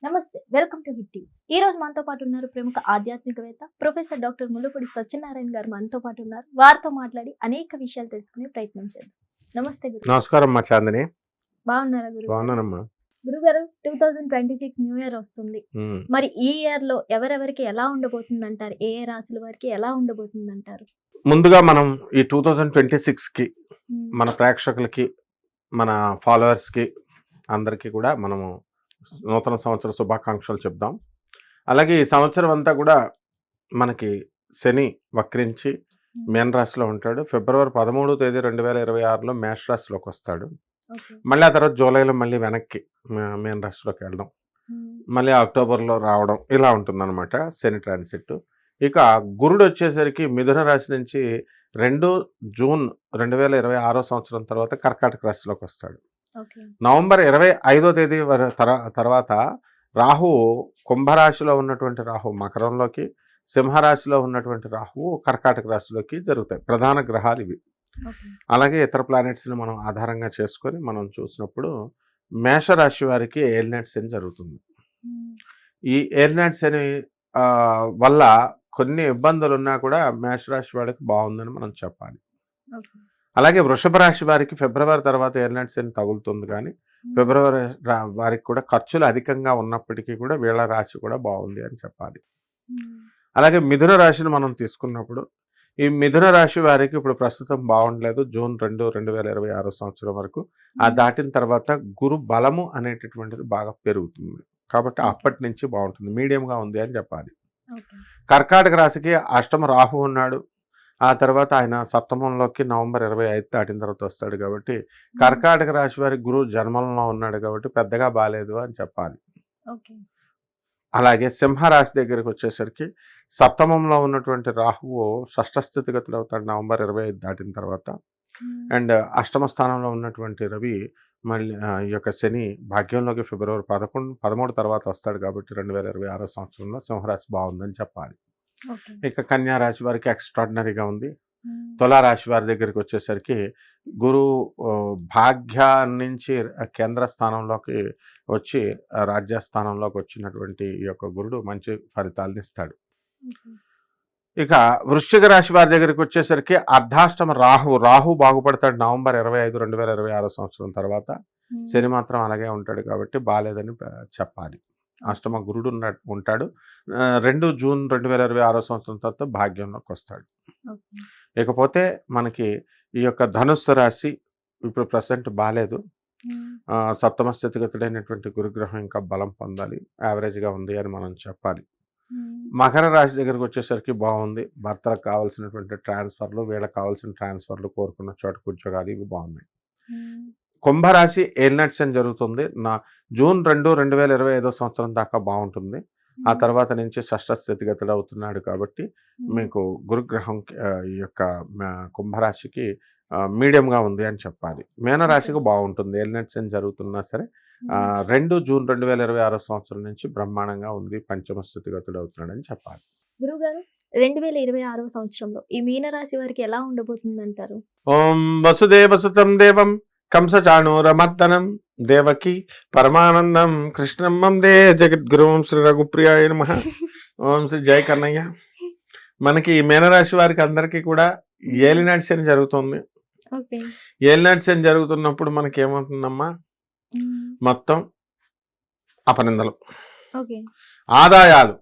నమస్తే, welcome to hit TV. ఈ రోజు మనతో పాటు ఉన్నారు ప్రముఖ ఆధ్యాత్మికవేత్త ప్రొఫెసర్ డాక్టర్ ముల్లపూడి సత్యనారాయణ గారు మనతో పాటు ఉన్నారు. వారితో మాట్లాడి అనేక విషయాలు తెలుసుకునే ప్రయత్నం చేద్దాం. నమస్తే గురు. నమస్కారం మా చాందిని. బాగున్నారా గురు? బాగున్నానమ్మా. గురుగారు, 2026 న్యూ ఇయర్ వస్తుంది. మరి ఈ ఇయర్ లో ఎవరెవరికి ఎలా ఉండబోతుంది అంటారు? ఏ ఏ రాశుల వారికి ఎలా ఉండబోతుంది అంటారు? ముందుగా మనం ఈ 2026కి మన ప్రేక్షకులకి, మన ఫాలోవర్స్కి అందరికీ కూడా మనము నూతన సంవత్సర శుభాకాంక్షలు చెప్దాం. అలాగే ఈ సంవత్సరం అంతా కూడా మనకి శని వక్రించి మేన రాశిలో ఉంటాడు. ఫిబ్రవరి 13వ తేదీ 2026లో మేష రాశిలోకి వస్తాడు. మళ్ళీ ఆ తర్వాత జూలైలో మళ్ళీ వెనక్కి మేన రాశిలోకి వెళ్ళడం, మళ్ళీ అక్టోబర్లో రావడం, ఇలా ఉంటుందన్నమాట శని ట్రాన్సిట్. ఇక గురుడు వచ్చేసరికి మిథున రాశి నుంచి 2 జూన్ 2026 సంవత్సరం తర్వాత కర్కాటక రాశిలోకి వస్తాడు. నవంబర్ 25వ తేదీ తర్వాత రాహువు కుంభరాశిలో ఉన్నటువంటి రాహువు మకరంలోకి, సింహరాశిలో ఉన్నటువంటి రాహువు కర్కాటక రాశిలోకి జరుగుతాయి. ప్రధాన గ్రహాలు ఇవి. అలాగే ఇతర ప్లానెట్స్ని మనం ఆధారంగా చేసుకొని మనం చూసినప్పుడు మేషరాశి వారికి ఏలినాటి శని జరుగుతుంది. ఈ ఏలినాటి శని వల్ల కొన్ని ఇబ్బందులు ఉన్నా కూడా మేషరాశి వారికి బాగుందని మనం చెప్పాలి. అలాగే వృషభ రాశి వారికి ఫిబ్రవరి తర్వాత ఏలినాటి శని తగులుతుంది, కానీ ఫిబ్రవరి వారికి కూడా ఖర్చులు అధికంగా ఉన్నప్పటికీ కూడా వీళ్ళ రాశి కూడా బాగుంది అని చెప్పాలి. అలాగే మిథున రాశిని మనం తీసుకున్నప్పుడు ఈ మిథున రాశి వారికి ఇప్పుడు ప్రస్తుతం బాగుండలేదు. జూన్ 2, 2026 సంవత్సరం వరకు ఆ దాటిన తర్వాత గురు బలము అనేటటువంటిది బాగా పెరుగుతుంది, కాబట్టి అప్పటి నుంచి బాగుంటుంది, మీడియంగా ఉంది అని చెప్పాలి. కర్కాటక రాశికి అష్టమ రాహు ఉన్నాడు. ఆ తర్వాత ఆయన సప్తమంలోకి నవంబర్ 25 దాటిన తర్వాత వస్తాడు, కాబట్టి కర్కాటక రాశి వారి గురువు జన్మంలో ఉన్నాడు, కాబట్టి పెద్దగా బాగాలేదు అని చెప్పాలి. అలాగే సింహరాశి దగ్గరికి వచ్చేసరికి సప్తమంలో ఉన్నటువంటి రాహువు షష్ఠ స్థితిగతులు అవుతాడు నవంబర్ 25 దాటిన తర్వాత. అండ్ అష్టమ స్థానంలో ఉన్నటువంటి రవి మళ్ళీ ఈ యొక్క శని భాగ్యంలోకి ఫిబ్రవరి 13 తర్వాత వస్తాడు, కాబట్టి 2026 సంవత్సరంలో సింహరాశి బాగుందని చెప్పాలి. ఇక కన్యా రాశి వారికి ఎక్స్ట్రాడినరీగా ఉంది. తులారాశి వారి దగ్గరికి వచ్చేసరికి గురువు భాగ్య నుంచి కేంద్ర స్థానంలోకి వచ్చి రాజ్యస్థానంలోకి వచ్చినటువంటి ఈ యొక్క గురుడు మంచి ఫలితాలను ఇస్తాడు. ఇక వృశ్చిక రాశి వారి దగ్గరికి వచ్చేసరికి అర్ధాష్టమ రాహు బాగుపడతాడు నవంబర్ 25, 2026 సంవత్సరం తర్వాత. శని మాత్రం అలాగే ఉంటాడు, కాబట్టి బాగాలేదని చెప్పాలి. అష్టమ గురుడు ఉంటాడు. 2 జూన్ 2026 సంవత్సరం తర్వాత భాగ్యంలోకి వస్తాడు. ఇకపోతే మనకి ఈ యొక్క ధనుస్సు రాశి ఇప్పుడు ప్రజెంట్ బాగాలేదు. సప్తమ స్థితిగతుడైనటువంటి గురుగ్రహం ఇంకా బలం పొందాలి, యావరేజ్గా ఉంది అని మనం చెప్పాలి. మకర రాశి దగ్గరకు వచ్చేసరికి బాగుంది. భర్తలకు కావాల్సినటువంటి ట్రాన్స్ఫర్లు, వీళ్ళకి కావాల్సిన ట్రాన్స్ఫర్లు, కోరుకున్న చోటుకు ఉద్యోగాలు ఇవి బాగున్నాయి. కుంభరాశి ఏలినాటి శని జరుగుతుంది. జూన్ 2, 2025 సంవత్సరం దాకా బాగుంటుంది. ఆ తర్వాత నుంచి షష్ఠ స్థితిగతుడు అవుతున్నాడు, కాబట్టి మీకు గురుగ్రహం ఈ యొక్క కుంభరాశికి మీడియంగా ఉంది అని చెప్పాలి. మీనరాశికి బాగుంటుంది. ఏలినాటి శని జరుగుతున్నా సరే 2 జూన్ 2026 సంవత్సరం నుంచి బ్రహ్మాండంగా ఉంది, పంచమ స్థితిగతుడు అవుతున్నాడు అని చెప్పాలి. గురుగారు, 2026 సంవత్సరంలో ఈ మీనరాశి వారికి ఎలా ఉండబోతుంది అంటారు? ఓం వసుదేవసుతం దేవం కంసచాణూరమర్దనం దేవకి పరమానందం కృష్ణం వందే జగద్గురుం శ్రీ రఘుప్రియాయ నమః. ఓం శ్రీ జయ కన్నయ్య. మనకి ఈ మీనరాశి వారికి అందరికీ కూడా ఏలినాటి శని జరుగుతుంది. ఏలినాటి శని జరుగుతున్నప్పుడు మనకి ఏమవుతుందమ్మా, మొత్తం అపనిందలు, ఆదాయాలు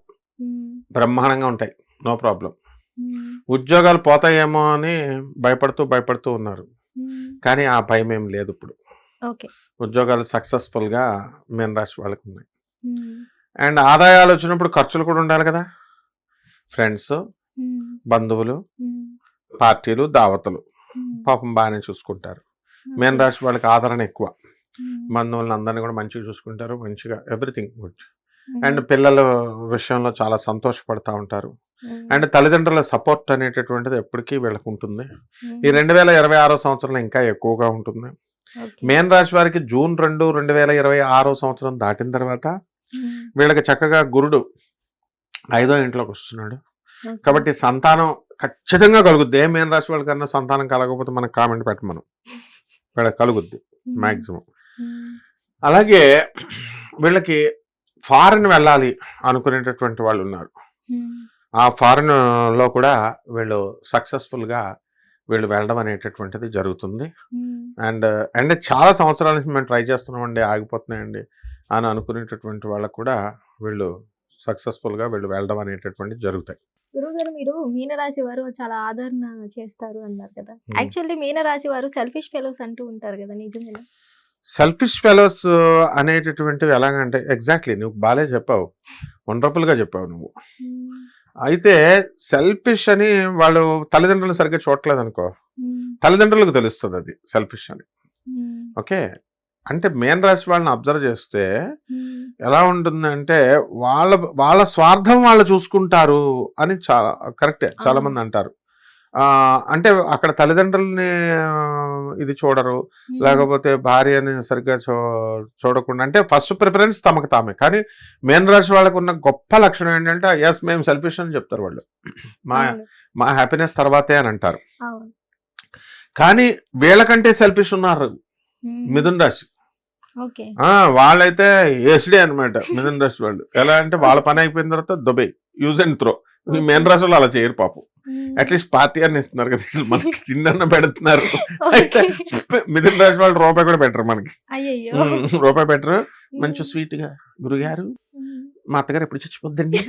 బ్రహ్మాండంగా ఉంటాయి, నో ప్రాబ్లం. ఉద్యోగాలు పోతాయేమో అని భయపడుతూ ఉన్నారు, కానీ ఆ భయం ఏం లేదు. ఇప్పుడు ఉద్యోగాలు సక్సెస్ఫుల్గా మీనరాశి వాళ్ళకి ఉన్నాయి. అండ్ ఆదాయాలు వచ్చినప్పుడు ఖర్చులు కూడా ఉండాలి కదా. ఫ్రెండ్స్, బంధువులు, పార్టీలు, దావతులు పాపం బాగానే చూసుకుంటారు. మీనరాశి వాళ్ళకి ఆదరణ ఎక్కువ. బంధువులను అందరినీ కూడా మంచిగా చూసుకుంటారు, మంచిగా ఎవ్రీథింగ్ గుడ్. అండ్ పిల్లల విషయంలో చాలా సంతోషపడతా ఉంటారు. అండ్ తల్లిదండ్రుల సపోర్ట్ అనేటటువంటిది ఎప్పటికీ వీళ్ళకు ఉంటుంది. ఈ 2026 సంవత్సరంలో ఇంకా ఎక్కువగా ఉంటుంది. మీన రాశి వారికి జూన్ 2, 2026 సంవత్సరం దాటిన తర్వాత వీళ్ళకి చక్కగా గురుడు 5వ ఇంట్లోకి వస్తున్నాడు, కాబట్టి సంతానం ఖచ్చితంగా కలుగుద్ది. ఏ మీన రాశి వాళ్ళకన్నా సంతానం కలగకపోతే మనకు కామెంట్ పెట్టమను, వీళ్ళకి కలుగుద్ది మ్యాక్సిమం. అలాగే వీళ్ళకి ఫారెన్ వెళ్ళాలి అనుకునేటటువంటి వాళ్ళు ఉన్నారు. ఆ ఫారెన్ లో కూడా వీళ్ళు సక్సెస్ఫుల్గా వీళ్ళు వెళ్ళడం అనేటటువంటిది జరుగుతుంది. అండ్ అండ్ చాలా సంవత్సరాల నుంచి మేము ట్రై చేస్తున్నామండి, ఆగిపోతున్నాయండి అని అనుకునేటటువంటి వాళ్ళకు కూడా వీళ్ళు సక్సెస్ఫుల్గా వీళ్ళు వెళ్ళడం అనేటటువంటిది జరుగుతాయి. గురువుగారు, మీరు మీనరాశి వారు చాలా ఆదరణ చేస్తారు అన్నారు కదా. యాక్చువల్లీ మీనరాశి వారు సెల్ఫిష్ ఫెలోస్ అంటూ ఉంటారు కదా, నిజమేనా? సెల్ఫిష్ ఫెలోస్ అనేటటువంటివి ఎలాగంటే ఎగ్జాక్ట్లీ నువ్వు బాగా చెప్పావు, వండర్ఫుల్గా చెప్పావు నువ్వు. అయితే సెల్ఫిష్ అని వాళ్ళు తల్లిదండ్రులు సరిగ్గా చూడట్లేదు అనుకో, తల్లిదండ్రులకు తెలుస్తుంది అది సెల్ఫిష్ అని. ఓకే, అంటే మేన్ రాశి వాళ్ళని అబ్జర్వ్ చేస్తే ఎలా ఉంటుందంటే వాళ్ళ వాళ్ళ స్వార్థం వాళ్ళు చూసుకుంటారు అని చాలా కరెక్టే, చాలా మంది అంటారు. అంటే అక్కడ తల్లిదండ్రుల్ని ఇది చూడరు, లేకపోతే భార్యని సరిగ్గా చూడకుండా, అంటే ఫస్ట్ ప్రిఫరెన్స్ తమకు తామే. కానీ మేన్ రాశి వాళ్ళకు ఉన్న గొప్ప లక్షణం ఏంటంటే ఎస్ మేము సెల్ఫిష్ అని చెప్తారు వాళ్ళు, మా హ్యాపీనెస్ తర్వాతే అని అంటారు. కానీ వీళ్ళకంటే సెల్ఫిష్ ఉన్నారు మిథున్ రాశి. వాళ్ళైతే ఎస్డే అనమాట మిథున్ రాశి వాళ్ళు. ఎలా అంటే వాళ్ళ పని అయిపోయిన తర్వాత Dubai use and throw. Main రాశి వాళ్ళు అలా చేయరు పాపం. అట్లీస్ట్ పార్టీ అని ఇస్తున్నారు కదా, మనకి తిన్న పెడుతున్నారు. అయితే మిథున్ రాశి వాళ్ళు రూపాయి కూడా పెట్టరు మనకి, రూపాయి పెట్టరు. మంచి స్వీట్ గా గురుగారు మా అత్తగారు ఎప్పుడు చచ్చిపోద్దండి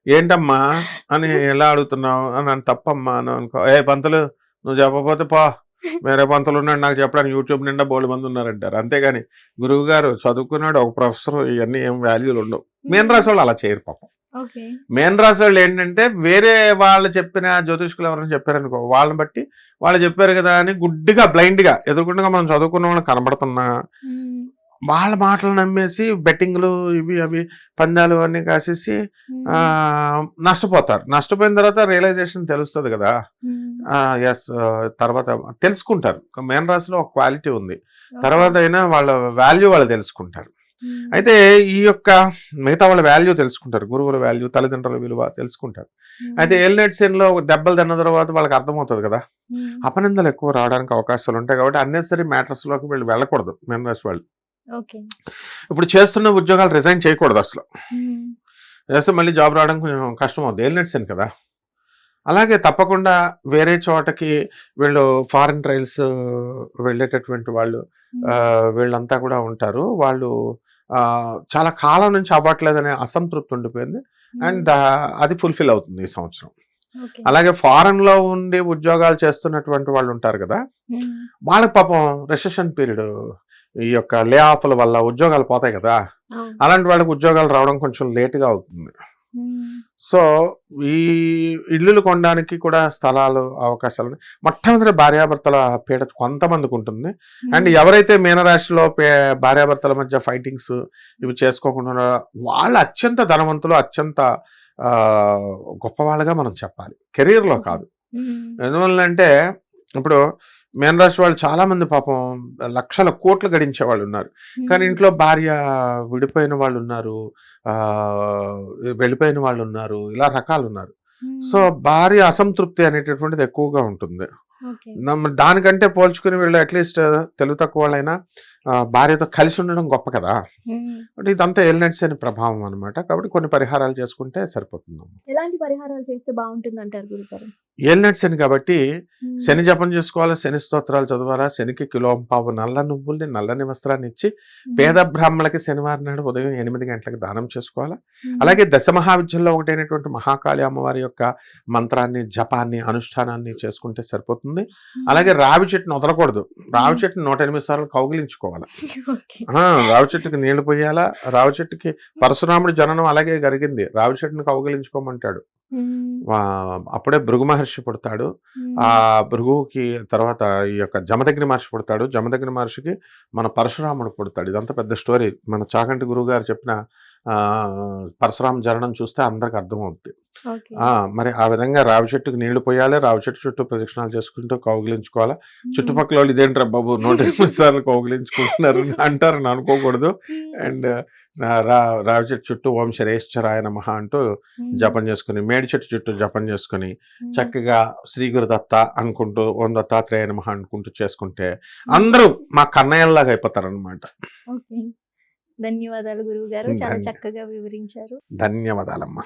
ఏంటమ్మా అని ఎలా అడుగుతున్నావు అని, తప్పమ్మా అని అనుకో, ఏ పంతులు నువ్వు చెప్పకపోతే పా, వేరే పంతులు ఉన్నాడు నాకు చెప్పడానికి యూట్యూబ్ నిండా బోల్డ్ మంది ఉన్నారంటారు. అంతేగాని గురువు గారు చదువుకున్నాడు ఒక ప్రొఫెసర్ ఇవన్నీ ఏం వాల్యూలు ఉండవు. మేన్ రాశి వాళ్ళు అలా చేయరు పాపం. మేన్ రాశి వాళ్ళు ఏంటంటే వేరే వాళ్ళు చెప్పిన జ్యోతిష్కులు ఎవరైనా చెప్పారనుకో, వాళ్ళని బట్టి వాళ్ళు చెప్పారు కదా అని గుడ్డిగా బ్లైండ్ గా ఎదుర్కొండగా మనం చదువుకున్న వాళ్ళని కనబడుతున్నా వాళ్ళ మాటలు నమ్మేసి బెట్టింగ్లు ఇవి అవి పందాలు అన్నీ కాసేసి నష్టపోతారు. నష్టపోయిన తర్వాత రియలైజేషన్ తెలుస్తుంది కదా, ఎస్ తర్వాత తెలుసుకుంటారు. మేన్ రాశిలో ఒక క్వాలిటీ ఉంది, తర్వాత అయినా వాళ్ళ వాల్యూ వాళ్ళు తెలుసుకుంటారు. అయితే ఈ యొక్క మిగతా వాళ్ళ వాల్యూ తెలుసుకుంటారు, గురువుల వాల్యూ, తల్లిదండ్రుల విలువ తెలుసుకుంటారు. అయితే ఏలినట్ శనిలో దెబ్బలు తిన్న తర్వాత వాళ్ళకి అర్థమవుతుంది కదా, అపనిందలు ఎక్కువ రావడానికి అవకాశాలు ఉంటాయి. కాబట్టి అన్నెసరీ మ్యాటర్స్ లోకి వీళ్ళు వెళ్ళకూడదు మేన్ రాశి వాళ్ళు. ఇప్పుడు చేస్తున్న ఉద్యోగాలు రిజైన్ చేయకూడదు అసలు, చేస్తే మళ్ళీ జాబ్ రావడం కొంచెం కష్టం అవుతుంది, ఏలినట్ శని కదా. అలాగే తప్పకుండా వేరే చోటకి వీళ్ళు ఫారిన్ ట్రయల్స్ వెళ్ళేటటువంటి వాళ్ళు వీళ్ళంతా కూడా ఉంటారు. వాళ్ళు చాలా కాలం నుంచి అవ్వట్లేదనే అసంతృప్తి ఉండిపోయింది, అండ్ అది ఫుల్ఫిల్ అవుతుంది ఈ సంవత్సరం. అలాగే ఫారెన్ లో ఉండి ఉద్యోగాలు చేస్తున్నటువంటి వాళ్ళు ఉంటారు కదా, వాళ్ళకి పాపం రెసెషన్ పీరియడ్, ఈ యొక్క లే ఆఫ్ల వల్ల ఉద్యోగాలు పోతాయి కదా, అలాంటి వాళ్ళకి ఉద్యోగాలు రావడం కొంచెం లేటుగా అవుతుంది. సో ఈ ఇల్లులు కొనడానికి కూడా స్థలాలు అవకాశాలు మొట్టమొదటి భార్యాభర్తల పీడ కొంతమందికి ఉంటుంది. అండ్ ఎవరైతే మీనరాశిలో భార్యాభర్తల మధ్య ఫైటింగ్స్ ఇవి చేసుకోకుండా వాళ్ళు అత్యంత ధనవంతులు, అత్యంత గొప్పవాళ్ళుగా మనం చెప్పాలి, కెరీర్లో కాదు. ఎందువల్లంటే ఇప్పుడు మీనరాశి వాళ్ళు చాలా మంది పాపం లక్షల కోట్లు గడించే వాళ్ళు ఉన్నారు, కానీ ఇంట్లో భార్య విడిపోయిన వాళ్ళు ఉన్నారు, వెళ్ళిపోయిన వాళ్ళు ఉన్నారు, ఇలా రకాలు ఉన్నారు. సో భార్య అసంతృప్తి అనేటటువంటిది ఎక్కువగా ఉంటుంది. దానికంటే పోల్చుకుని వీళ్ళు అట్లీస్ట్ తెలుగు తక్కువ వాళ్ళైనా భార్యతో కలిసి ఉండడం గొప్ప కదా. అంటే ఇదంతా ఏలినట్ శని ప్రభావం అనమాట. కాబట్టి కొన్ని పరిహారాలు చేసుకుంటే సరిపోతుంది. ఎలాంటి పరిహారాలు చేస్తే బాగుంటుంది అంటారు గురుగారు? ఏలినట్ శని కాబట్టి శని జపం చేసుకోవాలి, శని స్తోత్రాలు చదవాలా, శనికి కిలోంపావు నల్ల నువ్వుల్ని నల్లని వస్త్రాన్ని ఇచ్చి పేద బ్రాహ్మణులకి శనివారం నాడు ఉదయం 8 గంటలకు దానం చేసుకోవాలా. అలాగే దశమహావిద్యల్లో ఒకటైనటువంటి మహాకాళి అమ్మవారి యొక్క మంత్రాన్ని, జపాన్ని, అనుష్ఠానాన్ని చేసుకుంటే సరిపోతుంది. అలాగే రావి చెట్టును వదలకూడదు, రావి చెట్టును 108 సార్లు కౌగిలించుకోవాలి. రావి చెట్టుకి నీళ్లు పోయాలా. రావి చెట్టుకి పరశురాముడి జననం అలాగే జరిగింది, రావి చెట్టును కౌగిలించుకోమంటాడు. అప్పుడే భృగు మహర్షి పుడతాడు, ఆ భృగుకి తర్వాత ఈ యొక్క జమదగ్ని మహర్షి పుడతాడు, జమదగ్ని మహర్షికి మన పరశురాముడు పుడతాడు. ఇదంతా పెద్ద స్టోరీ. మన చాగంటి గురువు గారు చెప్పిన పరశురామ జననం చూస్తే అందరికి అర్థమవుద్ది. మరి ఆ విధంగా రావి చెట్టుకు నీళ్లు పోయాలి, రావి చెట్టు చుట్టూ ప్రదక్షిణాలు చేసుకుంటూ కౌగిలించుకోవాలి. చుట్టుపక్కల వాళ్ళు ఇదేంట్రా బాబు 108 సార్లు కౌగిలించుకుంటున్నారు అంటారని అనుకోకూడదు. అండ్ రావి చెట్టు చుట్టూ ఓం శరేశ్వరాయ నమః అంటూ జపం చేసుకుని, మేడి చెట్టు చుట్టూ జపం చేసుకుని చక్కగా శ్రీ గురుదత్త అనుకుంటూ ఓం దత్తాత్రేయ నమః అనుకుంటూ చేసుకుంటే అందరూ మా కన్నయ్యలాగా అయిపోతారు అనమాట. ధన్యవాదాలు గురువు గారు, చాలా చక్కగా వివరించారు. ధన్యవాదాలమ్మా.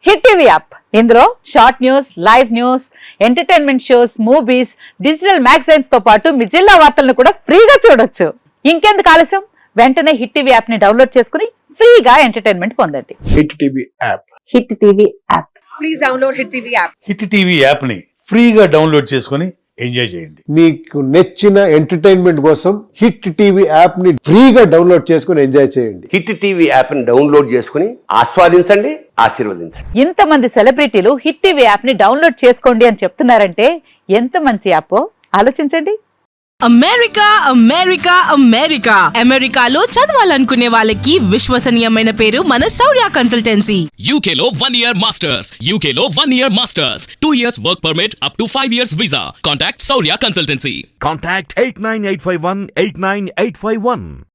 హిట్ టీవీ యాప్ ఇందులో short news, live news, entertainment shows, movies, digital magazines తో పాటు మీ జిల్లా వార్తలను కూడా ఫ్రీగా చూడొచ్చు. ఇంకెందుకు ఆలస్యం, వెంటనే హిట్ టీవీ యాప్ ని డౌన్లోడ్ చేసుకుని ఫ్రీగా ఎంటర్టైన్మెంట్ పొందండి. Hit TV app. Hit TV app. Please download hit TV app. Hit TV యాప్ని ఫ్రీగా డౌన్లోడ్ చేసుకొని ఎంజాయ్ చేయండి. మీకు నచ్చిన ఎంటర్టైన్మెంట్ కోసం హిట్ టీవీ యాప్ ని ఫ్రీగా డౌన్లోడ్ చేసుకుని ఎంజాయ్ చేయండి. హిట్ టీవీ యాప్ ని డౌన్లోడ్ చేసుకుని ఆస్వాదించండి, ఆశీర్వదించండి. ఇంతమంది సెలబ్రిటీలు హిట్ టీవీ యాప్ ని డౌన్లోడ్ చేసుకోండి అని చెప్తున్నారంటే ఎంత మంచి యాప్ ఆలోచించండి. అమెరికా అమెరికా అమెరికా అమెరికాలో చదవాలనుకునే వాళ్ళకి విశ్వసనీయమైన పేరు మన శౌర్య consultancy. UK Law 1 Year Masters. UK Law 1 Year Masters. 2 years work permit up to 5 years visa. Contact Saurya Consultancy. Contact 89851 89851.